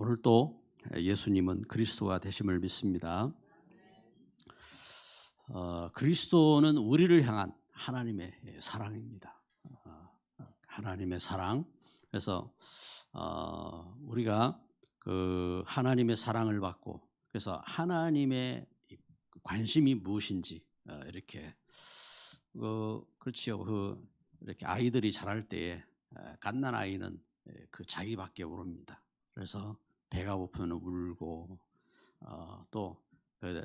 오늘 또 예수님은 그리스도가 되심을 믿습니다. 그리스도는 우리를 향한 하나님의 사랑입니다. 하나님의 사랑. 그래서 우리가 그 하나님의 사랑을 받고, 그래서 하나님의 관심이 무엇인지 이렇게 그렇지요. 이렇게 아이들이 자랄 때에 갓난 아이는 그 자기밖에 모릅니다. 그래서 배가 고프면 울고 또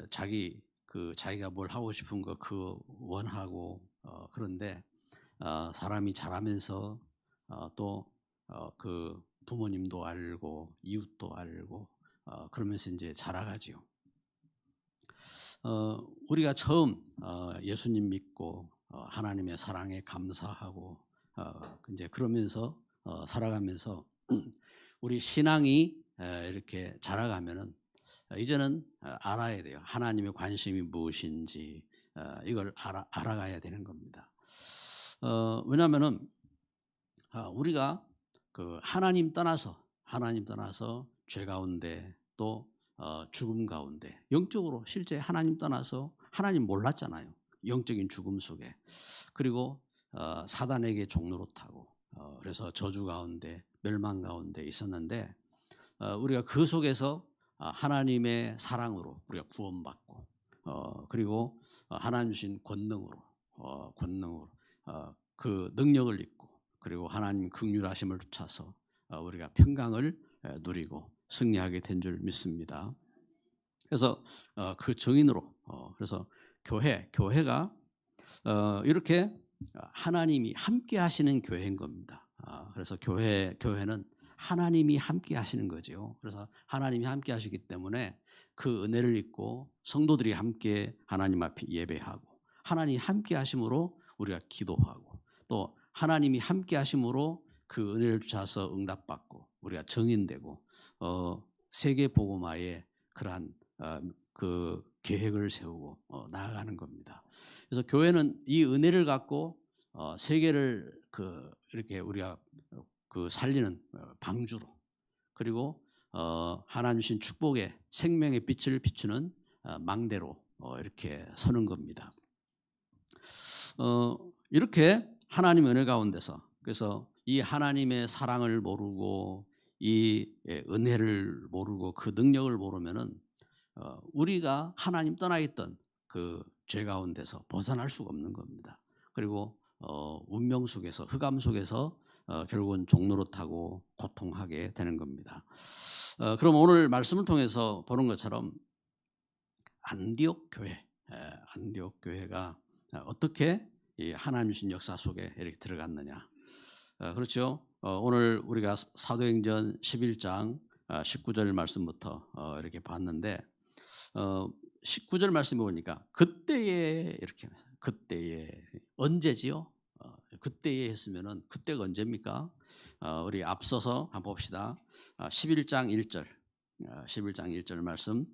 자기가 뭘 하고 싶은 거 원하고 그런데 사람이 자라면서 또 그 부모님도 알고 이웃도 알고 그러면서 이제 자라가지요. 우리가 처음 예수님 믿고 하나님의 사랑에 감사하고 이제 그러면서 살아가면서 우리 신앙이 이렇게 자라가면은 이제는 알아야 돼요. 하나님의 관심이 무엇인지 이걸 알아가야 되는 겁니다. 왜냐하면은 우리가 그 하나님 떠나서 죄 가운데 또 죽음 가운데, 영적으로 실제 하나님 떠나서 하나님 몰랐잖아요. 영적인 죽음 속에. 그리고 사단에게 종노릇하고 그래서 저주 가운데 멸망 가운데 있었는데 우리가 그 속에서 하나님의 사랑으로 우리가 구원받고 그리고 하나님 주신 권능으로 그 능력을 입고 그리고 하나님 긍휼하심을 쫓아서 우리가 평강을 누리고 승리하게 된 줄 믿습니다. 그래서 그 증인으로 그래서 교회가 이렇게 하나님이 함께 하시는 교회인 겁니다. 그래서 교회는 하나님이 함께 하시는 거죠. 그래서 하나님이 함께 하시기 때문에 그 은혜를 입고 성도들이 함께 하나님 앞에 예배하고, 하나님이 함께 하심으로 우리가 기도하고, 또 하나님이 함께 하심으로 그 은혜를 주셔서 응답받고 우리가 증인되고 세계 복음화에 그러한 그 계획을 세우고 나아가는 겁니다. 그래서 교회는 이 은혜를 갖고 세계를 이렇게 우리가 살리는 방주로, 그리고 하나님 주신 축복의 생명의 빛을 비추는 망대로 이렇게 서는 겁니다. 이렇게 하나님 은혜 가운데서, 그래서 이 하나님의 사랑을 모르고 이 은혜를 모르고 그 능력을 모르면은 우리가 하나님 떠나 있던 그 죄 가운데서 벗어날 수가 없는 겁니다. 그리고 운명 속에서, 흑암 속에서 결국은 종노릇하고 고통하게 되는 겁니다. 그럼 오늘 말씀을 통해서 보는 것처럼 안디옥 교회가 어떻게 이 하나님 주신 역사 속에 이렇게 들어갔느냐. 그렇죠. 오늘 우리가 사도행전 11장 19절 말씀부터 이렇게 봤는데 19절 말씀에 보니까 그때에 이렇게, 그때에 언제지요? 그때에 했으면은 그때가 언제입니까? 우리 앞서서 한번 봅시다. 11장 1절 말씀.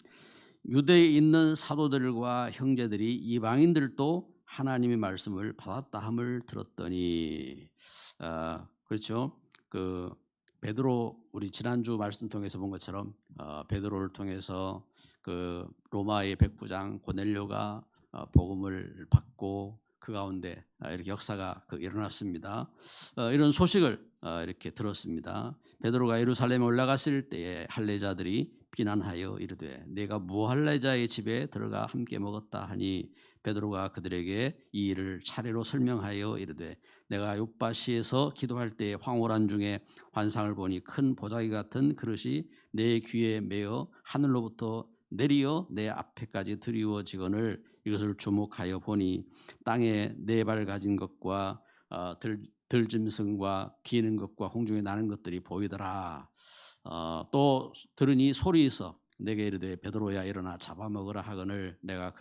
유대에 있는 사도들과 형제들이 이방인들도 하나님의 말씀을 받았다 함을 들었더니, 그렇죠. 그 베드로, 우리 지난주 말씀 통해서 본 것처럼 베드로를 통해서 그 로마의 백부장 고넬료가 복음을 받고 그 가운데 이렇게 역사가 일어났습니다. 이런 소식을 이렇게 들었습니다. 베드로가 예루살렘에 올라갔을 때에 할례자들이 비난하여 이르되 내가 무할례자의 집에 들어가 함께 먹었다 하니, 베드로가 그들에게 이 일을 차례로 설명하여 이르되 내가 욥바시에서 기도할 때 황홀한 중에 환상을 보니 큰 보자기 같은 그릇이 내 귀에 매어 하늘로부터 내리어 내 앞에까지 드리워지거늘 이것을 주목하여 보니 땅에 네 발 가진 것과 들짐승과 기는 것과 공중에 나는 것들이 보이더라. 또 들으니 소리 있어 내게 이르되 베드로야 일어나 잡아먹으라 하거늘 내가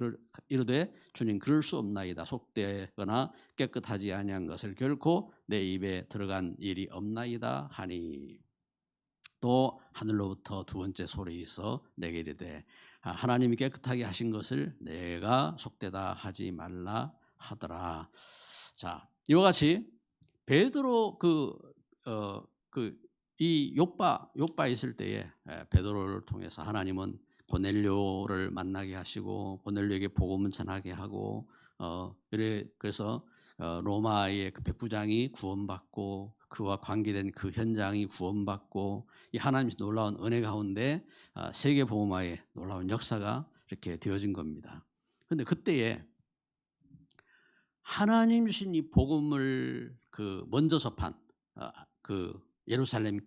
이르되 주님 그럴 수 없나이다. 속되거나 깨끗하지 아니한 것을 결코 내 입에 들어간 일이 없나이다 하니, 또 하늘로부터 두 번째 소리 있어 내게 이르되 하나님이 깨끗하게 하신 것을 내가 속되다 하지 말라 하더라. 자, 이와 같이 베드로 이 욥바 있을 때에 베드로를 통해서 하나님은 고넬료를 만나게 하시고 고넬료에게 복음을 전하게 하고 그래서 로마의 그 백부장이 구원받고 그와 관계된 그 현장이 구원받고 이 하나님의 놀라운 은혜 가운데 세계 복음화의 놀라운 역사가 이렇게 되어진 겁니다. 그런데 그때에 하나님 주신 이 복음을 그 먼저 접한 그 예루살렘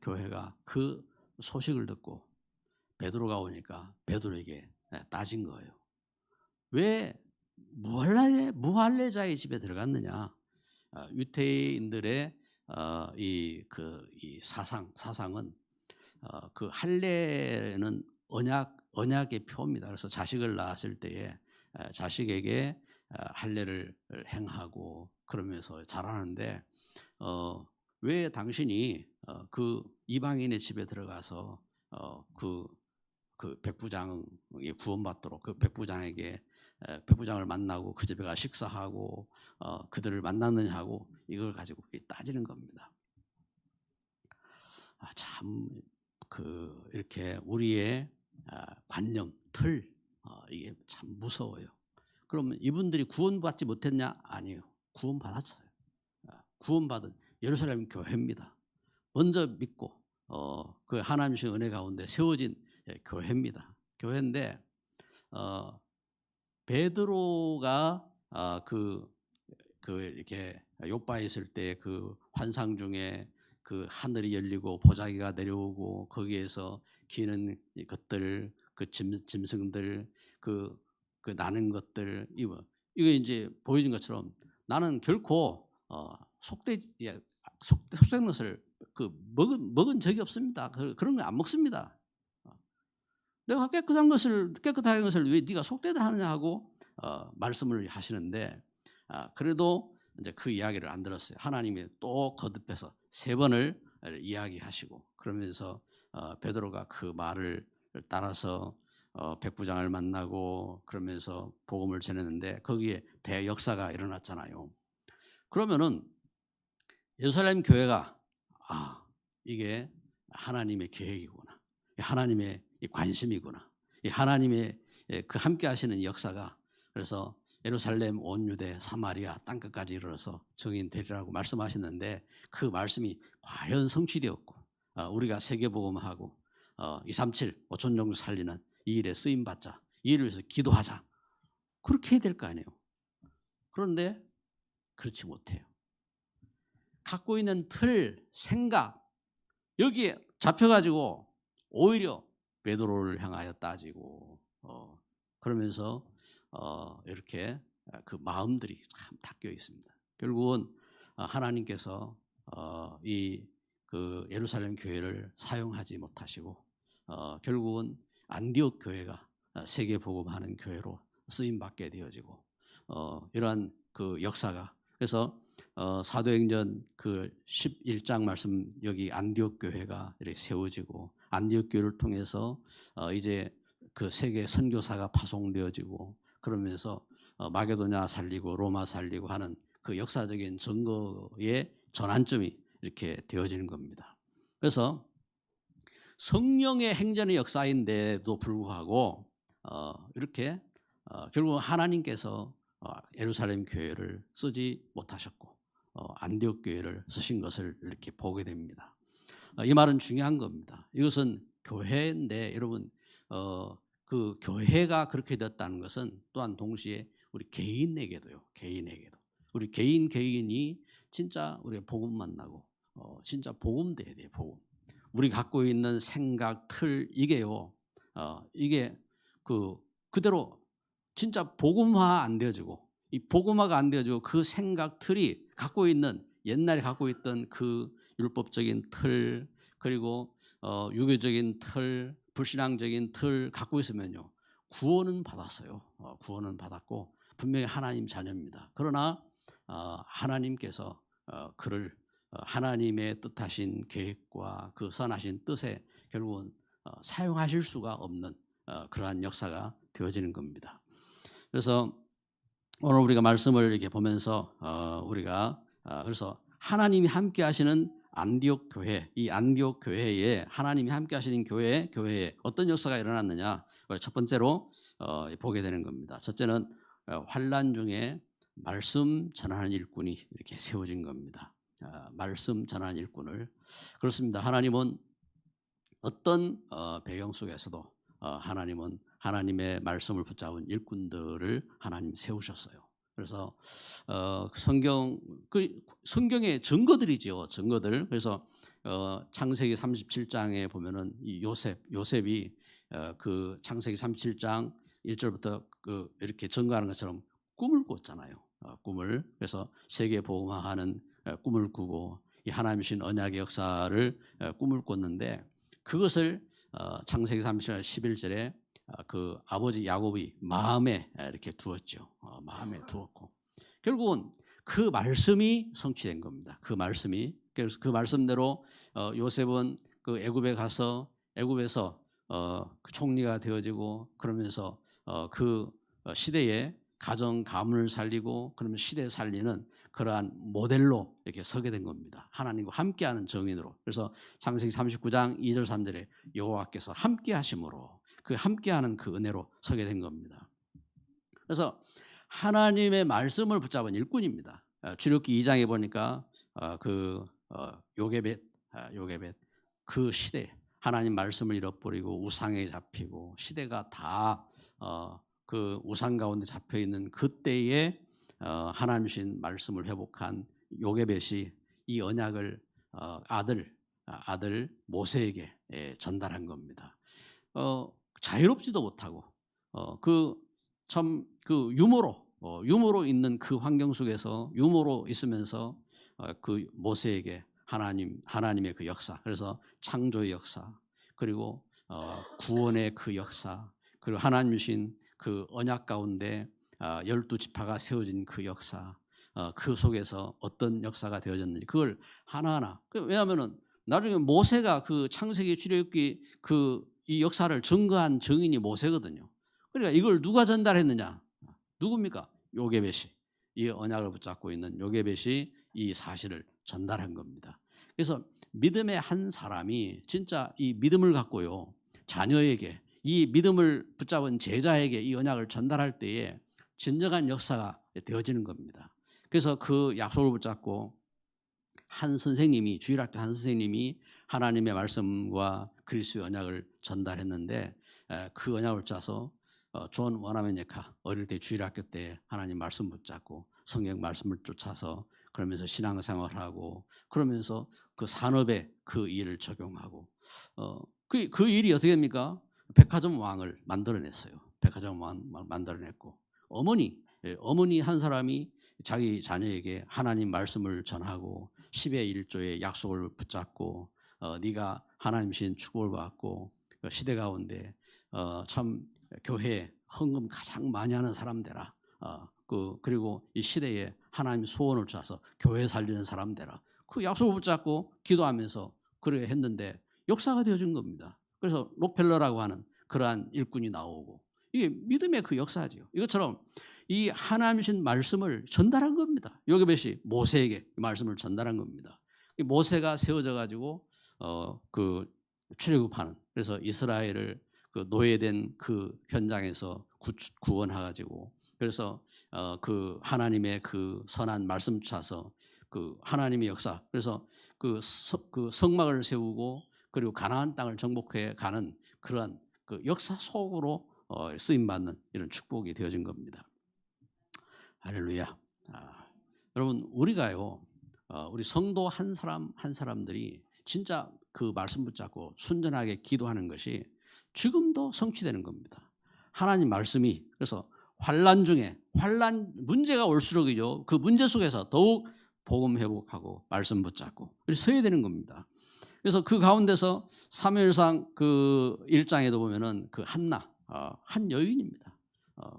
교회가 그 소식을 듣고 베드로가 오니까 베드로에게 따진 거예요. 왜 무할례자의 집에 들어갔느냐? 유대인들의 이 사상은 그 할례는 언약의 표입니다. 그래서 자식을 낳았을 때에 자식에게 할례를 행하고 그러면서 자라는데 왜 당신이 그 이방인의 집에 들어가서 그 백부장이 구원받도록 그 백부장을 만나고 그 집에 가 식사하고 그들을 만났느냐 하고 이걸 가지고 따지는 겁니다. 참 이렇게 우리의 관념 틀 이게 참 무서워요. 그러면 이분들이 구원받지 못했냐? 아니에요. 구원받았어요. 구원받은 예루살렘 교회입니다. 먼저 믿고 그 하나님 주신 은혜 가운데 세워진 교회입니다. 교회인데 베드로가 이렇게 욥바에 있을 때 그 환상 중에 그 하늘이 열리고 보자기가 내려오고 거기에서 기는 것들, 그 짐승들, 그 나는 것들 이거 이제 보여진 것처럼 나는 결코 속된 것을 먹은 적이 없습니다. 그런 거 안 먹습니다. 내가 깨끗한 것을 왜 네가 속되다 하느냐 하고 말씀을 하시는데 그래도 이제 그 이야기를 안 들었어요. 하나님이 또 거듭해서 3번을 이야기하시고 그러면서 베드로가 그 말을 따라서 백부장을 만나고 그러면서 복음을 전했는데 거기에 대역사가 일어났잖아요. 그러면은 예루살렘 교회가 이게 하나님의 계획이구나, 하나님의 관심이구나, 하나님의 그 함께 하시는 역사가 그래서 예루살렘 온 유대 사마리아 땅끝까지 이르러서 증인되리라고 말씀하셨는데 그 말씀이 과연 성취되었고 우리가 세계복음하고 237 5천 종족 살리는 이 일에 쓰임받자, 이 일을 위해서 기도하자 그렇게 해야 될 거 아니에요. 그런데 그렇지 못해요. 갖고 있는 틀, 생각 여기에 잡혀가지고 오히려 베드로를 향하여 따지고 그러면서 이렇게 그 마음들이 참 닦여 있습니다. 결국은 하나님께서 이 그 예루살렘 교회를 사용하지 못하시고 결국은 안디옥 교회가 세계 복음하는 교회로 쓰임 받게 되어지고 이러한 그 역사가 그래서 사도행전 그 11장 말씀 여기 안디옥 교회가 이렇게 세워지고 안디옥 교회를 통해서 이제 그 세계 선교사가 파송되어지고 그러면서 마게도냐 살리고 로마 살리고 하는 그 역사적인 증거의 전환점이 이렇게 되어지는 겁니다. 그래서 성령의 행전의 역사인데도 불구하고 이렇게 결국 하나님께서 예루살렘 교회를 쓰지 못하셨고 안디옥 교회를 쓰신 것을 이렇게 보게 됩니다. 이 말은 중요한 겁니다. 이것은 교회인데 여러분 그 교회가 그렇게 됐다는 것은 또한 동시에 우리 개인에게도 우리 개인이 진짜 우리가 복음 만나고 진짜 복음 돼야 돼요. 복음. 우리 갖고 있는 생각 틀 이게요. 이게 그대로 진짜 복음화 안 되어지고 이 복음화가 안 되어지고 그 생각 틀이 옛날에 갖고 있던 그 율법적인 틀 그리고 유교적인 틀 불신앙적인 틀 갖고 있으면요 구원은 받았어요. 구원은 받았고 분명히 하나님 자녀입니다. 그러나 하나님께서 그를 하나님의 뜻하신 계획과 그 선하신 뜻에 결국은 사용하실 수가 없는 그러한 역사가 되어지는 겁니다. 그래서 오늘 우리가 말씀을 이렇게 보면서 우리가 그래서 하나님이 함께 하시는 안디옥 교회, 이 안디옥 교회에 하나님이 함께 하시는 교회에 어떤 역사가 일어났느냐? 첫 번째로 보게 되는 겁니다. 첫째는 환난 중에 말씀 전하는 일꾼이 이렇게 세워진 겁니다. 말씀 전하는 일꾼을. 그렇습니다. 하나님은 어떤 배경 속에서도 하나님은 하나님의 말씀을 붙잡은 일꾼들을 하나님 세우셨어요. 그래서 성경의 증거들이죠. 증거들. 그래서 창세기 37장에 보면은 이 요셉이 그 창세기 37장 1절부터 이렇게 증거하는 것처럼 꿈을 꿨잖아요. 꿈을. 그래서 세계 복음화하는 꿈을 꾸고 이 하나님이신 언약의 역사를 꿈을 꿨는데 그것을 창세기 37장 11절에 그 아버지 야곱이 마음에 이렇게 두었죠. 마음에 두었고 결국은 그 말씀이 성취된 겁니다. 그 말씀이. 그래서 그 말씀대로 요셉은 그 애굽에 가서 애굽에서 그 총리가 되어지고 그러면서 그 시대에 가정 가문을 살리고 그러면 시대 살리는 그러한 모델로 이렇게 서게 된 겁니다. 하나님과 함께하는 증인으로. 그래서 창세기 39장 2절 3절에 여호와께서 함께하심으로 그 함께하는 그 은혜로 서게 된 겁니다. 그래서 하나님의 말씀을 붙잡은 일꾼입니다. 출애굽기 2장에 보니까 그 요게벳 그 시대 하나님 말씀을 잃어버리고 우상에 잡히고 시대가 다 그 우상 가운데 잡혀 있는 그때에 하나님이신 말씀을 회복한 요게벳이 이 언약을 아들 모세에게 전달한 겁니다. 자유롭지도 못하고 그 유모로 있는 그 환경 속에서 유모로 있으면서 그 모세에게 하나님의 그 역사, 그래서 창조의 역사, 그리고 구원의 그 역사, 그리고 하나님이신 그 언약 가운데 12지파가 세워진 그 역사, 그 속에서 어떤 역사가 되어졌는지 그걸 하나하나. 왜냐하면은 나중에 모세가 그 창세기 출애굽기 이 역사를 증거한 증인이 모세거든요. 그러니까 이걸 누가 전달했느냐? 누굽니까? 요게벳이. 이 언약을 붙잡고 있는 요게벳이 이 사실을 전달한 겁니다. 그래서 믿음의 한 사람이 진짜 이 믿음을 갖고요, 자녀에게 이 믿음을 붙잡은 제자에게 이 언약을 전달할 때에 진정한 역사가 되어지는 겁니다. 그래서 그 약속을 붙잡고 한 선생님이, 주일학교 한 선생님이 하나님의 말씀과 그리스도의 언약을 전달했는데 그 언약을 짜서 존 원어민 예카 어릴 때 주일학교 때 하나님 말씀 붙잡고 성경 말씀을 쫓아서 그러면서 신앙생활하고 그러면서 그 산업에 그 일을 적용하고 그 일이 어떻게 됩니까? 백화점 왕을 만들어냈어요. 백화점 왕 만들어냈고 어머니 한 사람이 자기 자녀에게 하나님 말씀을 전하고 10의 1조의 약속을 붙잡고 네가 하나님이신 축복을 받고 시대 가운데 참 교회 헌금 가장 많이 하는 사람 되라. 그리고 이 시대에 하나님 소원을 짜서 교회 살리는 사람 되라. 그 약속을 붙잡고 기도하면서 그래 했는데 역사가 되어진 겁니다. 그래서 록펠러라고 하는 그러한 일꾼이 나오고 이게 믿음의 그 역사죠. 이것처럼 이 하나님이신 말씀을 전달한 겁니다. 요게벳이 모세에게 말씀을 전달한 겁니다. 모세가 세워져 가지고 그 출애굽하는, 그래서 이스라엘을 그 노예된 그 현장에서 구원해가지고 그래서 그 하나님의 그 선한 말씀 찾아서 그 하나님의 역사, 그래서 그 성막을 세우고 그리고 가나안 땅을 정복해 가는 그러한 그 역사 속으로 쓰임 받는 이런 축복이 되어진 겁니다. 할렐루야. 여러분 우리가요, 우리 성도 한 사람들이 진짜 그 말씀 붙잡고 순전하게 기도하는 것이 지금도 성취되는 겁니다. 하나님 말씀이, 그래서 환난 중에 문제가 올수록이죠. 그 문제 속에서 더욱 복음 회복하고 말씀 붙잡고 이렇게 서야 되는 겁니다. 그래서 그 가운데서 사무엘상 그 1장에도 보면은 그 한나, 한 여인입니다.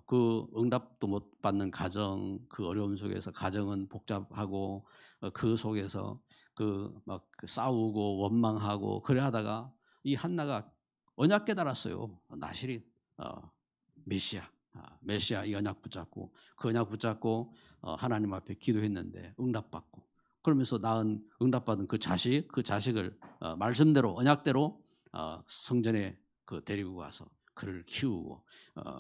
그 응답도 못 받는 가정, 그 어려움 속에서 가정은 복잡하고 그 속에서 막 싸우고 원망하고 그래 하다가 이 한나가 언약 깨달았어요. 나실인 메시아 이 언약 붙잡고 그 언약 붙잡고 하나님 앞에 기도했는데 응답받고 그러면서 낳은 응답받은 그 자식을 말씀대로 언약대로 성전에 데리고 가서 그를 키우고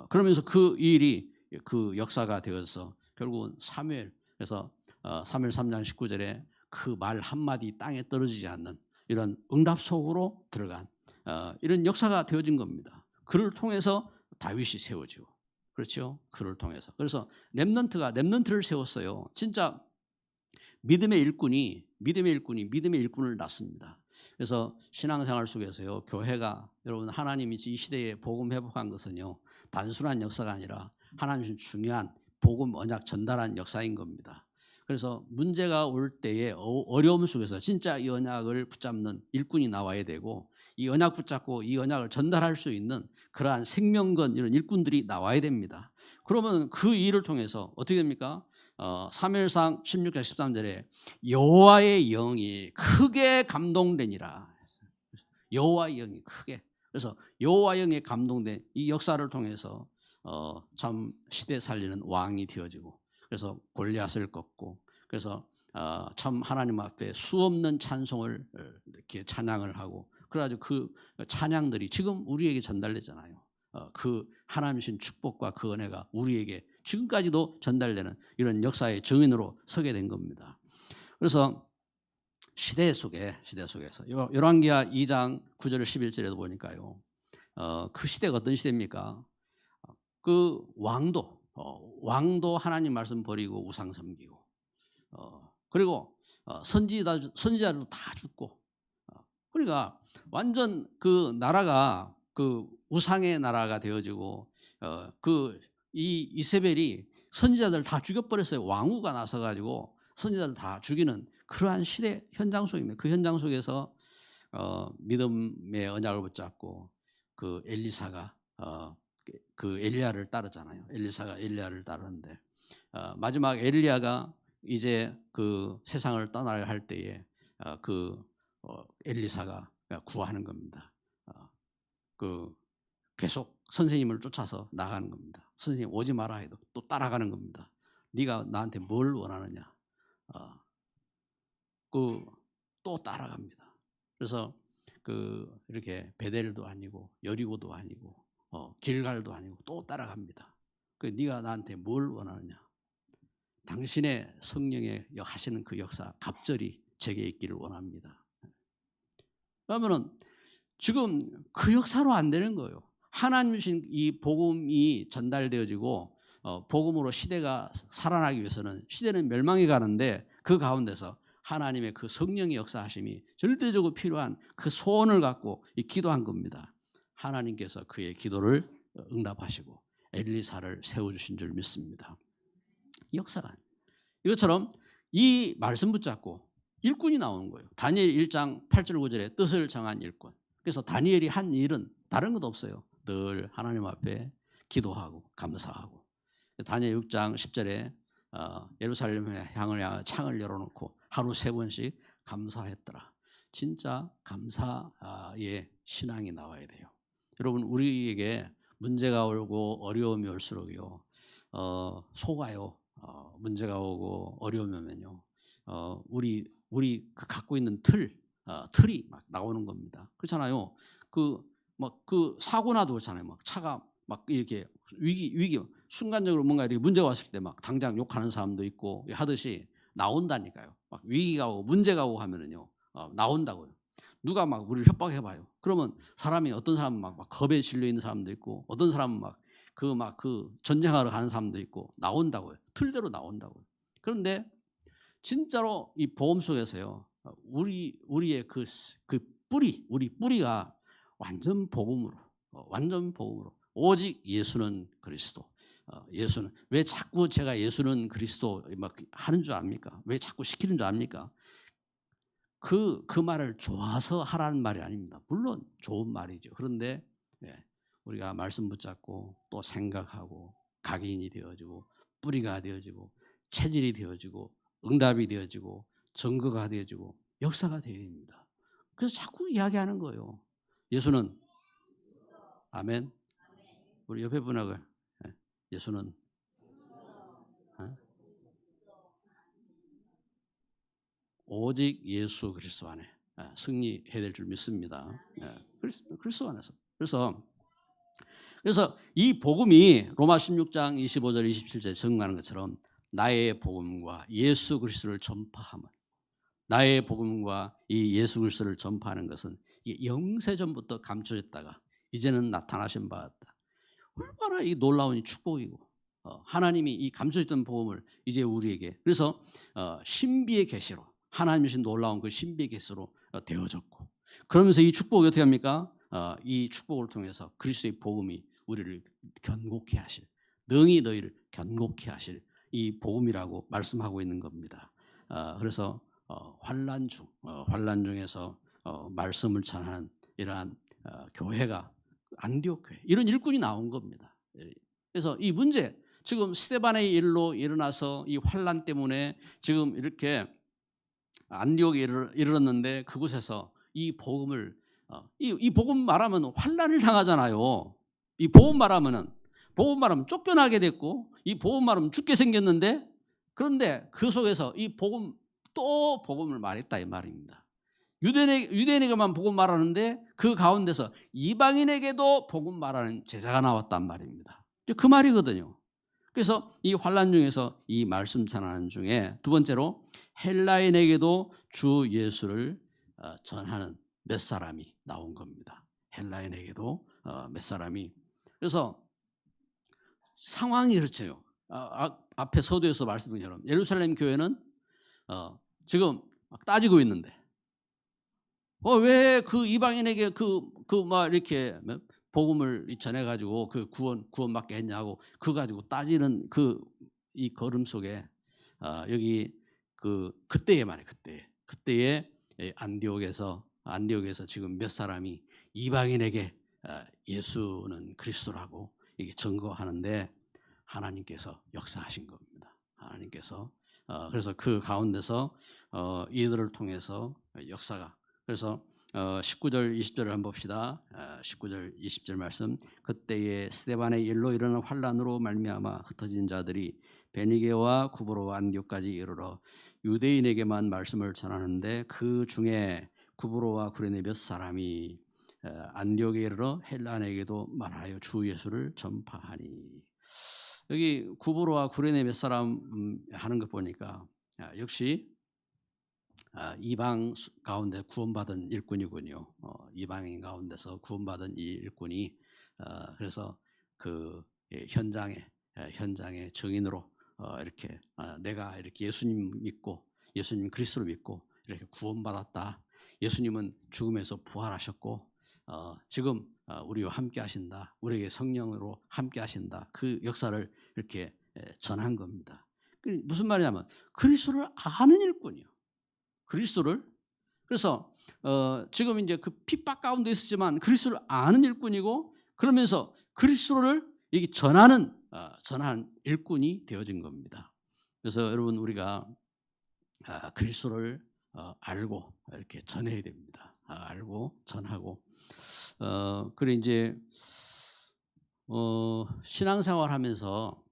그러면서 그 일이 그 역사가 되어서 결국은 사무엘 그래서 사무엘 3장 19절에 그 말 한마디 땅에 떨어지지 않는 이런 응답 속으로 들어간 이런 역사가 되어진 겁니다. 그를 통해서 다윗이 세워지고 그렇죠. 그를 통해서. 그래서 렘넌트를 세웠어요. 진짜 믿음의 일꾼이 믿음의 일꾼을 낳습니다. 그래서 신앙생활 속에서요. 교회가 여러분 하나님이 이 시대에 복음 회복한 것은요. 단순한 역사가 아니라 하나님이 중요한 복음 언약 전달한 역사인 겁니다. 그래서 문제가 올 때에 어려움 속에서 진짜 이 언약을 붙잡는 일꾼이 나와야 되고 이 언약 붙잡고 이 언약을 전달할 수 있는 그러한 생명건 이런 일꾼들이 나와야 됩니다. 그러면 그 일을 통해서 어떻게 됩니까? 사무엘상 16장 13절에 여호와의 영이 크게 감동되니라. 여호와의 영이 크게. 그래서 여호와의 영에 감동된 이 역사를 통해서 참 시대 살리는 왕이 되어지고 그래서 골리앗을 꺾고 그래서 참 하나님 앞에 수없는 찬송을 이렇게 찬양을 하고 그래가지고 그 찬양들이 지금 우리에게 전달되잖아요. 그 하나님이신 축복과 그 은혜가 우리에게 지금까지도 전달되는 이런 역사의 증인으로 서게 된 겁니다. 그래서 시대 속에서 열왕기하 2장 9절 11절에도 보니까요. 그 시대가 어떤 시대입니까? 그 왕도 하나님 말씀 버리고 우상 섬기고 그리고 선지자들도 다 죽고 그러니까 완전 그 나라가 그 우상의 나라가 되어지고 이 이세벨이 선지자들 다 죽여버렸어요. 왕후가 나서가지고 선지자들 다 죽이는 그러한 시대 현장 속입니다. 그 현장 속에서 믿음의 언약을 붙잡고 그 엘리사가 그 엘리야를 따르잖아요. 엘리사가 엘리야를 따르는데 마지막 엘리야가 이제 그 세상을 떠나야 할 때에 엘리사가 구하는 겁니다. 그 계속 선생님을 쫓아서 나가는 겁니다. 선생님 오지 마라 해도 또 따라가는 겁니다. 네가 나한테 뭘 원하느냐? 또 따라갑니다. 그래서 이렇게 베델도 아니고 여리고도 아니고 길갈도 아니고 또 따라갑니다. 네가 나한테 뭘 원하느냐? 당신의 성령의 하시는 그 역사 갑절이 제게 있기를 원합니다. 그러면은 지금 그 역사로 안 되는 거예요. 하나님 주신 이 복음이 전달되어지고 복음으로 시대가 살아나기 위해서는 시대는 멸망해 가는데 그 가운데서 하나님의 그 성령의 역사하심이 절대적으로 필요한 그 소원을 갖고 기도한 겁니다. 하나님께서 그의 기도를 응답하시고 엘리사를 세워주신 줄 믿습니다. 역사가 이것처럼 이 말씀 붙잡고 일꾼이 나오는 거예요. 다니엘 1장 8절 9절에 뜻을 정한 일꾼. 그래서 다니엘이 한 일은 다른 것 없어요. 늘 하나님 앞에 기도하고 감사하고. 다니엘 6장 10절에 예루살렘의 향을 향해 창을 열어놓고 하루 3번씩 감사했더라. 진짜 감사의 신앙이 나와야 돼요. 여러분 우리에게 문제가 오고 어려움이 올수록요 속아요. 문제가 오고 어려움이 오면요 우리 갖고 있는 틀이 막 나오는 겁니다. 그렇잖아요. 그 사고 나도 그렇잖아요. 막 차가 막 이렇게 위기 순간적으로 뭔가 이렇게 문제가 왔을 때 막 당장 욕하는 사람도 있고 하듯이 나온다니까요. 막 위기가 오고 문제가 오고 하면은요 나온다고요. 누가 막 우리를 협박해봐요. 그러면 어떤 사람은 막 겁에 질려 있는 사람도 있고 어떤 사람은 그 전쟁하러 가는 사람도 있고 나온다고요. 틀대로 나온다고요. 그런데 진짜로 이 복음 속에서요 우리의 우리 뿌리가 완전 복음으로 오직 예수는 그리스도. 예수는 왜 자꾸 제가 예수는 그리스도 막 하는 줄 압니까? 왜 자꾸 시키는 줄 압니까? 그 말을 좋아서 하라는 말이 아닙니다. 물론 좋은 말이죠. 그런데 우리가 말씀 붙잡고 또 생각하고 각인이 되어지고 뿌리가 되어지고 체질이 되어지고 응답이 되어지고 증거가 되어지고 역사가 되어야 됩니다. 그래서 자꾸 이야기하는 거예요. 예수는 아멘. 우리 옆에 분하고 예수는 오직 예수 그리스도 안에 승리해야 될 줄 믿습니다. 그리스도 안에서. 그래서 이 복음이 로마 16장 25절 27절에 증거하는 것처럼 나의 복음과 예수 그리스도를 전파함은, 나의 복음과 이 예수 그리스도를 전파하는 것은 이게 영세전부터 감춰졌다가 이제는 나타나신 바였다. 얼마나 이 놀라운 이 축복이고, 하나님이 이 감춰졌던 복음을 이제 우리에게, 그래서 신비의 계시로, 하나님이 주신 놀라운 그 신비의 계시로 되어졌고, 그러면서 이 축복이 어떻게 합니까? 이 축복을 통해서 그리스도의 복음이 우리를 견고케 하실, 능히 너희를 견고케 하실 이 복음이라고 말씀하고 있는 겁니다. 그래서 환난 중에서 말씀을 전하는 이러한 교회가 안디옥 교회, 이런 일꾼이 나온 겁니다. 그래서 이 문제, 지금 스데반의 일로 일어나서 이 환난 때문에 지금 이렇게 안디옥에 이르렀는데, 그곳에서 이 복음을 이 복음 말하면 환난을 당하잖아요. 이 복음 말하면 쫓겨나게 됐고, 이 복음 말하면 죽게 생겼는데, 그런데 그 속에서 이 복음, 또 복음을 말했다 이 말입니다. 유대인에게만 복음 말하는데 그 가운데서 이방인에게도 복음 말하는 제자가 나왔단 말입니다. 그 말이거든요. 그래서 이 환난 중에서 이 말씀 전하는 중에 두 번째로 헬라인에게도 주 예수를 전하는 몇 사람이 나온 겁니다. 헬라인에게도 몇 사람이. 그래서 상황이 그렇죠. 앞에 서두에서 말씀드린 것처럼 예루살렘 교회는 지금 막 따지고 있는데, 왜 그 이방인에게 막 이렇게 복음을 전해가지고 그 구원받게 했냐고 그 가지고 따지는 이 걸음 속에 여기 그때에 말이에요. 그때에 안디옥에서 지금 몇 사람이 이방인에게 예수는 그리스도라고 이게 증거하는데, 하나님께서 역사하신 겁니다. 하나님께서 그래서 그 가운데서 이들을 통해서 역사가, 그래서 19절 20절을 한번 봅시다. 19절 20절 말씀. 그때에 스데반의 일로 일어난 환난으로 말미암아 흩어진 자들이 베니게와 구브로와 안디옥까지 이르러 유대인에게만 말씀을 전하는데, 그 중에 구브로와 구레네 몇 사람이 안디옥에 이르러 헬라인에게도 말하여 주 예수를 전파하니. 여기 구브로와 구레네 몇 사람 하는 거 보니까 역시 이방 가운데 구원받은 일꾼이군요. 이방인 가운데서 구원받은 이 일꾼이 그래서 그 현장의 증인으로 이렇게 내가 이렇게 예수님 믿고, 예수님 그리스도를 믿고 이렇게 구원받았다. 예수님은 죽음에서 부활하셨고 지금 우리와 함께 하신다. 우리에게 성령으로 함께 하신다. 그 역사를 이렇게 전한 겁니다. 무슨 말이냐면 그리스도를 아는 일꾼이요. 그리스도를. 그래서 지금 이제 그 핍박 가운데 있었지만 그리스도를 아는 일꾼이고, 그러면서 그리스도를 여기 전하는 일꾼이 되어진 겁니다. 그래서 여러분, 우리가 그리스도를 알고 이렇게 전해야 됩니다. 알고 전하고. 그래 이제 신앙생활하면서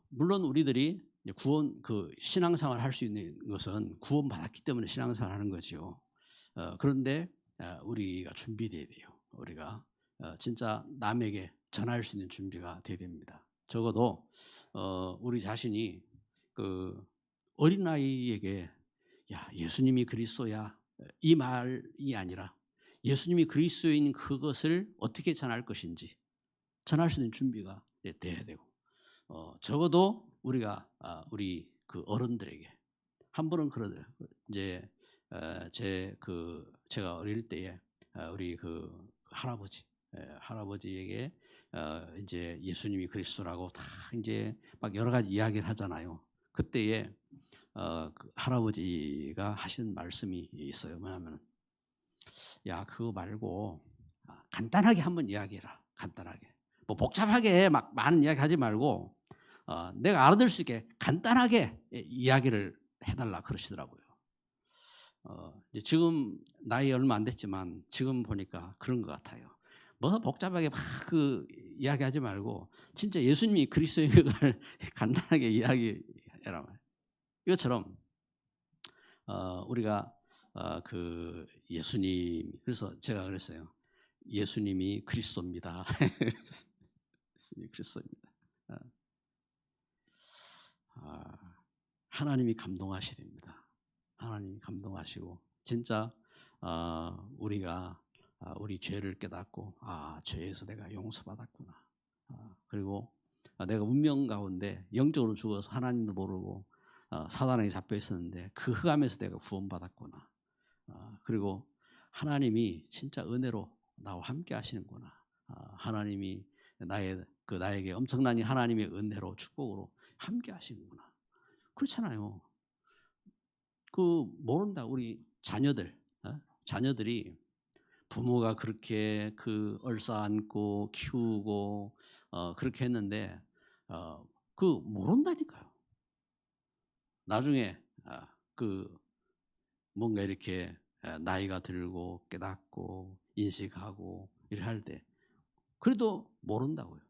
물론 우리들이 구원, 신앙생활 할 수 있는 것은 구원받았기 때문에 신앙생활 하는 거죠. 그런데 우리가 준비돼야 돼요. 우리가 진짜 남에게 전할 수 있는 준비가 돼야 됩니다. 적어도 우리 자신이 어린아이에게 야, 예수님이 그리스도야, 이 말이 아니라 예수님이 그리스도인 그것을 어떻게 전할 것인지 전할 수 있는 준비가 돼야 되고, 적어도 우리가 우리 그 어른들에게 한 번은 그러더라고요. 이제 제가 어릴 때에 우리 그 할아버지에게 이제 예수님이 그리스도라고 다 이제 막 여러 가지 이야기를 하잖아요. 그때에 그 할아버지가 하신 말씀이 있어요. 뭐냐면, 야, 그거 말고 간단하게 한번 이야기해라. 간단하게. 뭐 복잡하게 막 많은 이야기 하지 말고 내가 알아들 수 있게 간단하게 이야기를 해달라 그러시더라고요. 지금 나이 얼마 안 됐지만 지금 보니까 그런 것 같아요. 뭐 복잡하게 막 이야기하지 말고 진짜 예수님이 그리스도인 걸 간단하게 이야기해라. 이것처럼 우리가 그 예수님, 그래서 제가 그랬어요. 예수님이 그리스도입니다. 예수님이 그리스도입니다. 하나님이 감동하셔야 됩니다. 하나님이 감동하시고 진짜 우리가 우리 죄를 깨닫고 죄에서 내가 용서받았구나. 그리고 내가 운명 가운데 영적으로 죽어서 하나님도 모르고 사단에게 잡혀 있었는데 그 흑암에서 내가 구원받았구나. 그리고 하나님이 진짜 은혜로 나와 함께 하시는구나. 하나님이 나에게 엄청난 하나님의 은혜로 축복으로 함께 하시는구나. 그렇잖아요. 모른다. 우리 자녀들이 부모가 그렇게 얼싸안고 키우고 그렇게 했는데 모른다니까요. 나중에 뭔가 이렇게 나이가 들고 깨닫고 인식하고 이래 할 때 그래도 모른다고요.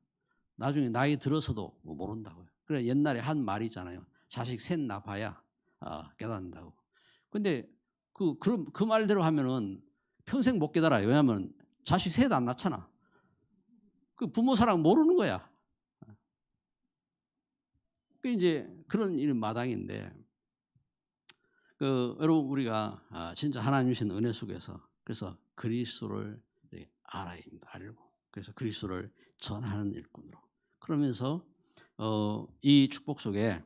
나중에 나이 들어서도 모른다고요. 그래 옛날에 한 말이 있잖아요. 자식 셋 낳아봐야 깨닫는다고. 근데 그 말대로 하면은 평생 못 깨달아요. 왜냐하면 자식 셋 안 낳잖아. 그 부모 사랑 모르는 거야. 이제 그런 일은 마당인데, 여러분 우리가 진짜 하나님 주신 은혜 속에서 그래서 그리스도를 알아야 합니다. 알고 그래서 그리스도를 전하는 일꾼으로. 그러면서 이 축복 속에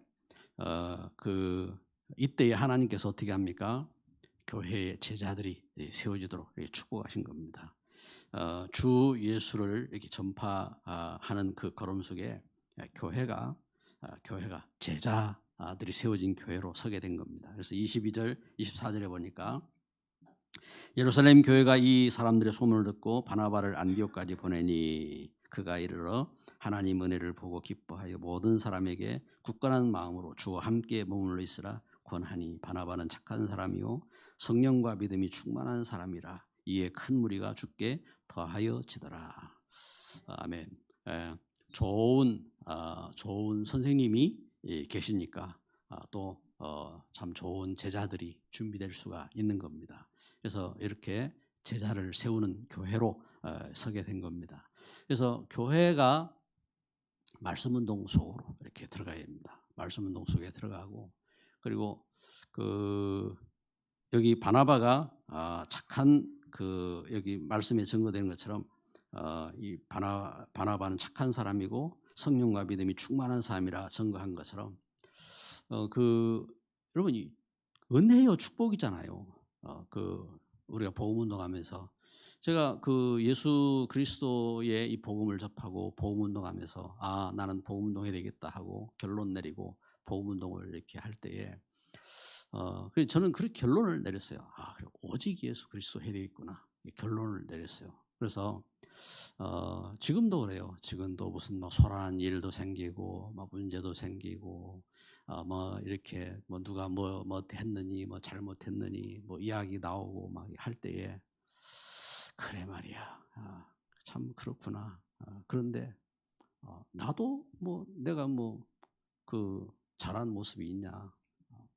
이때에 하나님께서 어떻게 합니까? 교회의 제자들이 세워지도록 축복하신 겁니다. 주 예수를 이렇게 전파하는 그 걸음 속에 교회가 제자들이 세워진 교회로 서게 된 겁니다. 그래서 22절, 24절에 보니까 예루살렘 교회가 이 사람들의 소문을 듣고 바나바를 안디옥까지 보내니 그가 이르러 하나님 은혜를 보고 기뻐하여 모든 사람에게 굳건한 마음으로 주와 함께 머물러 있으라 권하니 바나바는 착한 사람이요 성령과 믿음이 충만한 사람이라 이에 큰 무리가 주께 더하여 지더라. 아멘. 좋은 선생님이 계시니까 또 참 좋은 제자들이 준비될 수가 있는 겁니다. 그래서 이렇게 제자를 세우는 교회로 서게 된 겁니다. 그래서 교회가 말씀운동 속으로 이렇게 들어가야 됩니다. 말씀운동 속에 들어가고 그리고 여기 바나바가 착한 여기 말씀에 증거되는 것처럼 이 바나바는 착한 사람이고 성령과 믿음이 충만한 사람이라 증거한 것처럼 여러분 은혜요 축복이잖아요. 우리가 복음 운동하면서 제가 예수 그리스도의 이 복음을 접하고 복음 운동하면서 나는 복음 운동해야 되겠다 하고 결론 내리고 복음 운동을 이렇게 할 때에 그래서 저는 그렇게 결론을 내렸어요. 그래 오직 예수 그리스도 해야 되겠구나 결론을 내렸어요. 그래서 지금도 그래요. 지금도 무슨 소란한 일도 생기고 문제도 생기고 이렇게 누가 뭐 했느니 잘못했느니 잘못했느니 이야기 나오고 할 때에 그래 말이야. 참 그렇구나. 그런데 나도 내가 잘한 모습이 있냐.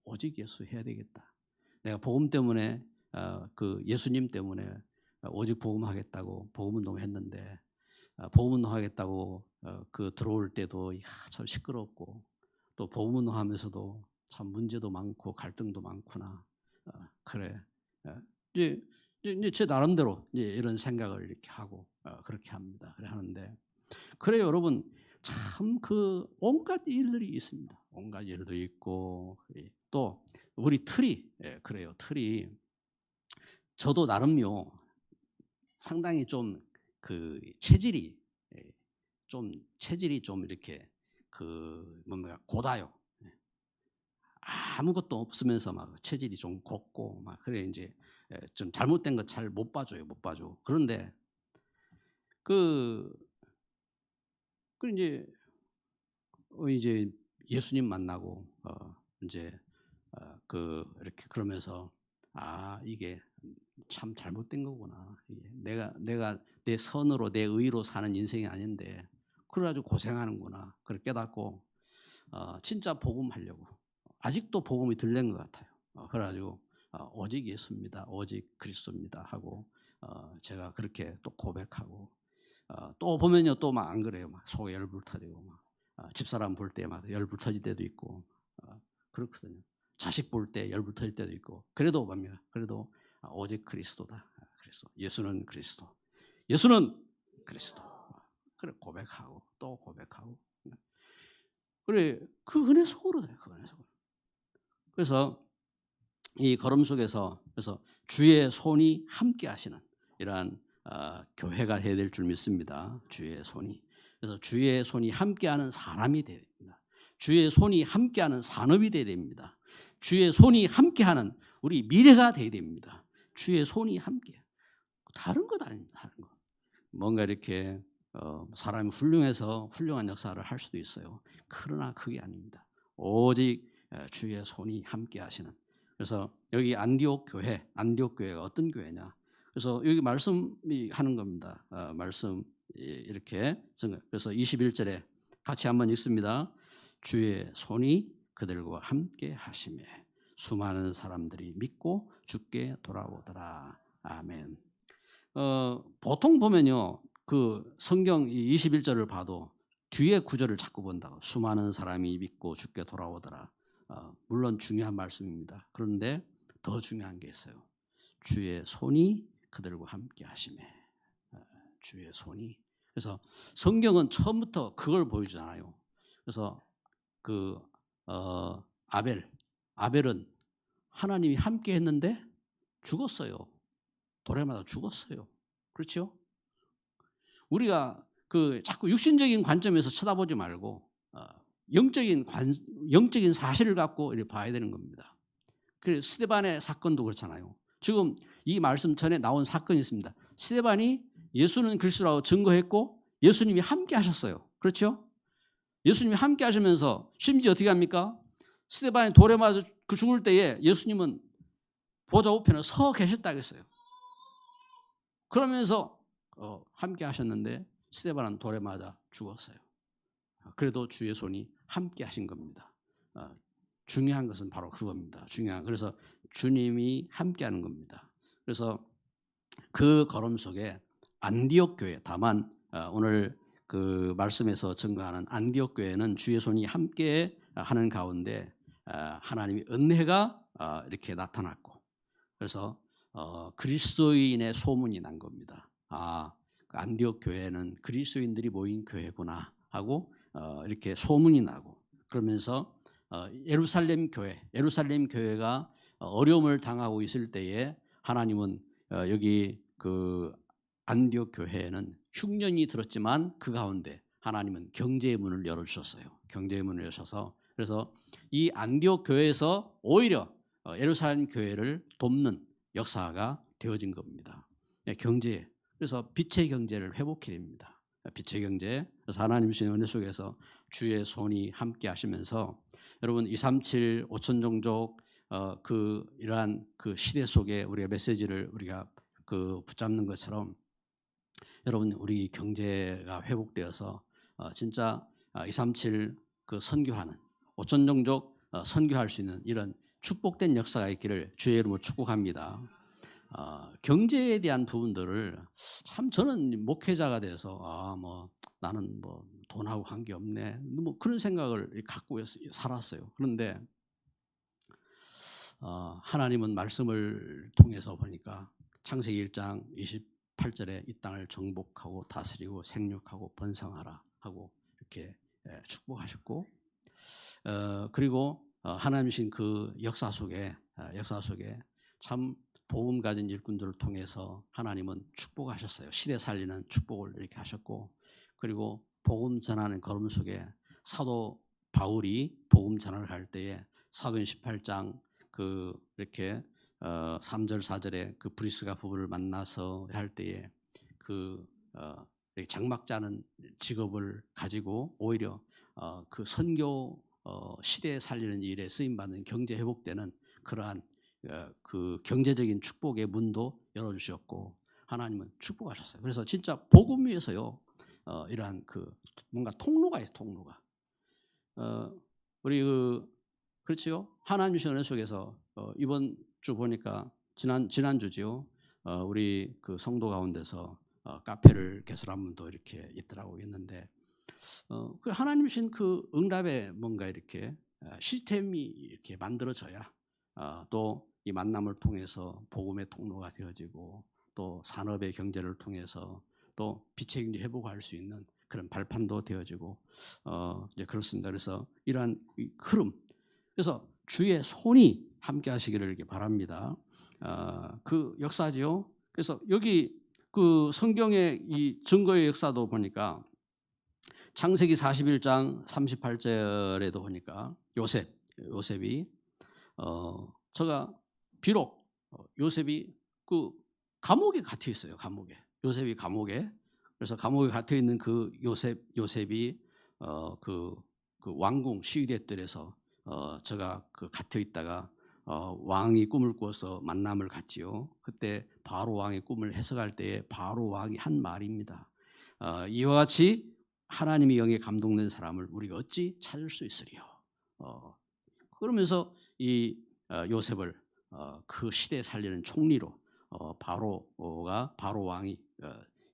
오직 예수 해야 되겠다. 내가 복음 때문에 예수님 때문에 오직 복음 하겠다고 복음 운동했는데 복음 운동 하겠다고 들어올 때도 참 시끄럽고 또 복음 운동하면서도 참 문제도 많고 갈등도 많구나. 그래. 이제 제 나름대로 이런 생각을 이렇게 하고 그렇게 합니다. 그래 하는데 그래요, 여러분. 참 온갖 일들이 있습니다. 온갖 일도 있고 또 우리 틀이 그래요. 틀이 저도 나름요 상당히 좀 체질이 좀 이렇게 고다요. 아무것도 없으면서 체질이 좀 곱고 그래 이제 좀 잘못된 거 잘 못 봐줘요. 그런데 이제 예수님 만나고 이제 이렇게 그러면서 이게 참 잘못된 거구나. 내가 내 선으로 내 의로 사는 인생이 아닌데 그래가지고 고생하는구나. 그걸 깨닫고 진짜 복음하려고 아직도 복음이 덜 된 것 같아요. 그래가지고 오직 예수입니다. 오직 그리스도입니다 하고 제가 그렇게 또 고백하고 또 보면요 또 막 안 그래요. 막 속에 열불 터지고 막 집사람 볼 때 막 열불 터질 때도 있고 그렇거든요. 자식 볼 때 열불 터질 때도 있고 그래도 뭡니까? 그래도 오직 그리스도다. 그리스도. 예수는 그리스도. 예수는 그리스도. 그래 고백하고 또 고백하고 그래 그 은혜 속으로 돼요. 그 은혜 속으로. 그래서 이 걸음 속에서 그래서 주의 손이 함께 하시는 이러한 교회가 해야 될 줄 믿습니다. 주의 손이. 그래서 주의 손이 함께하는 사람이 되어야 됩니다. 주의 손이 함께하는 산업이 되어야 됩니다. 주의 손이 함께하는 우리 미래가 되어야 됩니다. 주의 손이 함께. 다른 것 아닙니다. 다른 거. 뭔가 이렇게 사람이 훌륭해서 훌륭한 역사를 할 수도 있어요. 그러나 그게 아닙니다. 오직 주의 손이 함께 하시는. 그래서 여기 안디옥 교회가 어떤 교회냐? 그래서 여기 말씀이 하는 겁니다. 말씀 이렇게 그래서 21절에 같이 한번 읽습니다. 주의 손이 그들과 함께 하시매 수많은 사람들이 믿고 주께 돌아오더라. 아멘. 보통 보면요, 그 성경 21절을 봐도 뒤에 구절을 자꾸 본다고. 수많은 사람이 믿고 주께 돌아오더라. 물론 중요한 말씀입니다. 그런데 더 중요한 게 있어요. 주의 손이 그들과 함께 하시매. 주의 손이. 그래서 성경은 처음부터 그걸 보여주잖아요. 그래서 그 아벨은 하나님이 함께 했는데 죽었어요. 돌에 맞아 죽었어요. 그렇죠? 우리가 그 자꾸 육신적인 관점에서 쳐다보지 말고 영적인 사실을 갖고 이렇게 봐야 되는 겁니다. 그 스데반의 사건도 그렇잖아요. 지금 이 말씀 전에 나온 사건이 있습니다. 스데반이 예수는 그리스도라고 증거했고 예수님이 함께 하셨어요. 그렇죠? 예수님이 함께 하시면서 심지어 어떻게 합니까? 스데반이 돌에 맞아 죽을 때에 예수님은 보좌 우편에 서 계셨다고 했어요. 그러면서 함께 하셨는데 스데반은 돌에 맞아 죽었어요. 그래도 주의 손이 함께 하신 겁니다. 중요한 것은 바로 그겁니다. 그래서 주님이 함께 하는 겁니다. 그래서 그 걸음 속에 안디옥 교회, 다만 오늘 그 말씀에서 증거하는 안디옥 교회는 주의 손이 함께 하는 가운데 하나님의 은혜가 이렇게 나타났고 그래서 그리스도인의 소문이 난 겁니다. 그 안디옥 교회는 그리스도인들이 모인 교회구나 하고 이렇게 소문이 나고 그러면서 예루살렘 교회가 어려움을 당하고 있을 때에 하나님은 여기 그 안디옥 교회에는 흉년이 들었지만 그 가운데 하나님은 경제의 문을 열어주셨어요. 경제의 문을 여셔서 그래서 이 안디옥 교회에서 오히려 예루살렘 교회를 돕는 역사가 되어진 겁니다. 경제, 그래서 빛의 경제를 회복해야 됩니다. 빛의 경제. 그래서 하나님 주신 은혜 속에서 주의 손이 함께 하시면서 여러분 237 5천 종족 이러한 그 시대 속에 우리가 메시지를 우리가 그 붙잡는 것처럼 여러분 우리 경제가 회복되어서 진짜 237 그 선교하는 5천 종족 선교할 수 있는 이런 축복된 역사가 있기를 주의 이름으로 축복합니다. 경제에 대한 부분들을 참 저는 목회자가 돼서 뭐 나는 뭐 돈하고 관계 없네 뭐 그런 생각을 갖고 살았어요. 그런데 하나님은 말씀을 통해서 보니까 창세기 1장 28절에 이 땅을 정복하고 다스리고 생육하고 번성하라 하고 이렇게 축복하셨고 그리고 하나님 주신 그 역사 속에 참 복음 가진 일꾼들을 통해서 하나님은 축복하셨어요. 시대 살리는 축복을 이렇게 하셨고 그리고 복음 전하는 걸음 속에 사도 바울이 복음 전하를 할 때에 사도행 18장 그 이렇게 3절 4절에 그 브리스가 부부를 만나서 할 때에 그 장막자는 직업을 가지고 오히려 그 선교 시대에 살리는 일에 쓰임 받는 경제 회복되는 그러한 그 경제적인 축복의 문도 열어주셨고 하나님은 축복하셨어요. 그래서 진짜 복음 위에서요 이러한 그 뭔가 통로가 있어요. 통로가 우리 그렇지요. 하나님 주신 은혜 속에서 이번 주 보니까 지난주지요. 우리 그 성도 가운데서 카페를 개설한 분도 이렇게 있더라고 있는데 그 하나님 주신 그 응답에 뭔가 이렇게 시스템이 이렇게 만들어져야 또 이 만남을 통해서 복음의 통로가 되어지고 또 산업의 경제를 통해서 또 빛의 경제 회복할 수 있는 그런 발판도 되어지고 이제 그렇습니다. 그래서 이러한 이 흐름, 그래서 주의 손이 함께 하시기를 이렇게 바랍니다. 그 역사지요. 그래서 여기 그 성경의 이 증거의 역사도 보니까 창세기 41장 38절에도 보니까 요셉이 제가 비록 요셉이 그 감옥에 gat혀 있어요. 요셉이 감옥에. 그래서 감옥에 gat혀 있는 그 요셉이 그 왕궁 시위대들에서 제가 그 gat혀 있다가 왕이 꿈을 꾸어서 만남을 갖지요. 그때 바로 왕의 꿈을 해석할 때에 바로 왕이 한 말입니다. 이와 같이 하나님의 영에 감동된 사람을 우리가 어찌 찾을 수 있으리요. 그러면서 이 요셉을 그 시대에 살리는 총리로 바로 왕이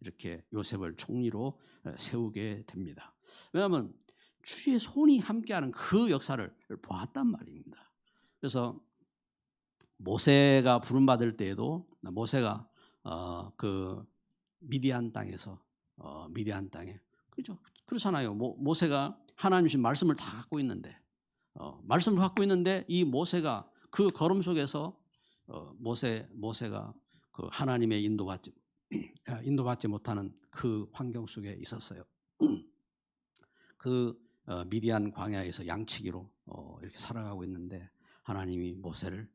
이렇게 요셉을 총리로 세우게 됩니다. 왜냐하면 주의 손이 함께하는 그 역사를 보았단 말입니다. 그래서 모세가 부름받을 때에도 모세가 그 미디안 땅에 그렇죠? 그렇잖아요. 모세가 하나님 주신 말씀을 다 갖고 있는데 이 모세가 그 걸음 속에서 모세가 그 하나님의 인도받지 못하는 그 환경 속에 있었어요. 그 미디안 광야에서 양치기로 이렇게 살아가고 있는데 하나님이 모세를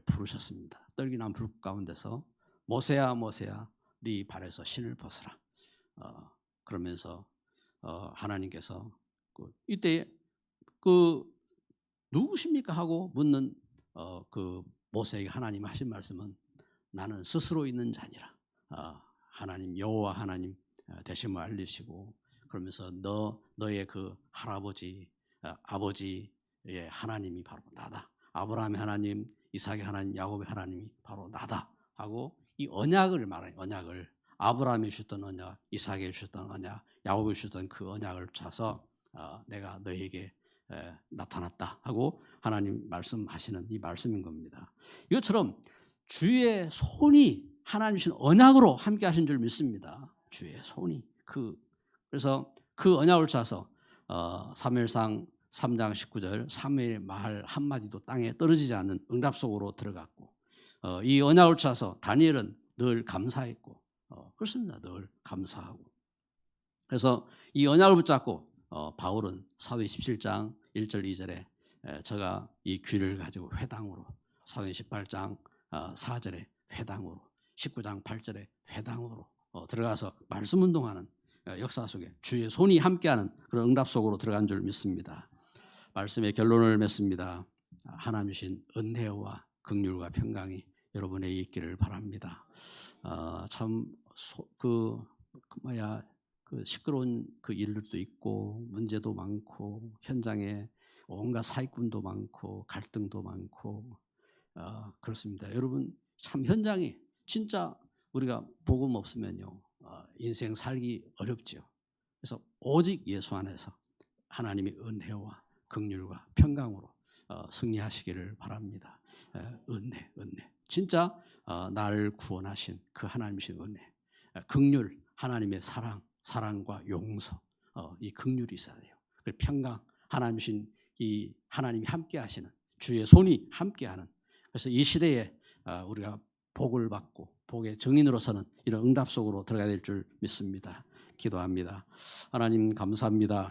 부르셨습니다. 떨기난 불 가운데서 모세야 네 발에서 신을 벗어라. 그러면서 하나님께서 이때 누구십니까 하고 묻는 그 모세에게 하나님 하신 말씀은 나는 스스로 있는 자니라. 하나님 여호와 하나님 되심을 알리시고 그러면서 너의 그 할아버지 아버지의 하나님이 바로 나다. 아브라함의 하나님, 이삭의 하나님, 야곱의 하나님이 바로 나다 하고 이 언약을 말하는 언약을 아브라함이 주셨던 언약, 이삭이 주셨던 언약, 야곱이 주셨던 그 언약을 차서 내가 너에게 나타났다 하고 하나님 말씀하시는 이 말씀인 겁니다. 이것처럼 주의 손이 하나님 주신 언약으로 함께 하신 줄 믿습니다. 주의 손이 그래서 그 언약을 차서 사무엘상 3장 19절 사무엘의 말 한마디도 땅에 떨어지지 않는 응답 속으로 들어갔고 이 언약을 차서 다니엘은 늘 감사했고 그렇습니다. 늘 감사하고 그래서 이 언약을 붙잡고 바울은 사도행 17장 1절 2절에 제가 이 귀를 가지고 회당으로 사도행 18장 4절에 회당으로 19장 8절에 회당으로 들어가서 말씀 운동하는 역사 속에 주의 손이 함께하는 그런 응답 속으로 들어간 줄 믿습니다. 말씀의 결론을 맺습니다. 하나님 주신 은혜와 긍휼과 평강이 여러분에게 있기를 바랍니다. 그 시끄러운 그 일들도 있고 문제도 많고 현장에 온갖 사기꾼도 많고 갈등도 많고 그렇습니다. 여러분 참 현장이 진짜 우리가 복음 없으면요 인생 살기 어렵죠. 그래서 오직 예수 안에서 하나님의 은혜와 긍휼과 평강으로 승리하시기를 바랍니다. 은혜 진짜 나를 구원하신 그 하나님이신 은혜, 긍휼 하나님의 사랑과 용서 이 긍휼이 있어야 돼요. 그리고 평강 하나님이신 이 하나님이 함께하시는 주의 손이 함께하는 그래서 이 시대에 우리가 복을 받고 복의 증인으로서는 이런 응답 속으로 들어가야 될 줄 믿습니다. 기도합니다. 하나님 감사합니다.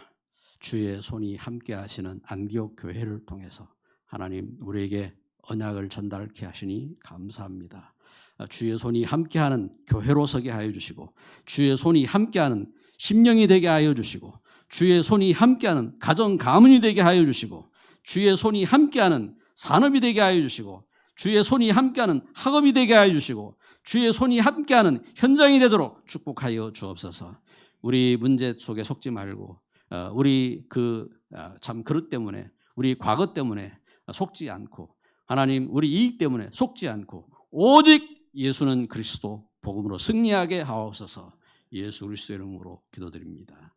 주의 손이 함께하시는 안디옥 교회를 통해서 하나님 우리에게 언약을 전달케 하시니 감사합니다. 주의 손이 함께하는 교회로 서게 하여 주시고 주의 손이 함께하는 심령이 되게 하여 주시고 주의 손이 함께하는 가정 가문이 되게 하여 주시고 주의 손이 함께하는 산업이 되게 하여 주시고 주의 손이 함께하는 학업이 되게 하여 주시고 주의 손이 함께하는 현장이 되도록 축복하여 주옵소서. 우리 문제 속에 속지 말고 우리 참 그릇 때문에 우리 과거 때문에 속지 않고 하나님 우리 이익 때문에 속지 않고 오직 예수는 그리스도 복음으로 승리하게 하옵소서. 예수 그리스도의 이름으로 기도드립니다.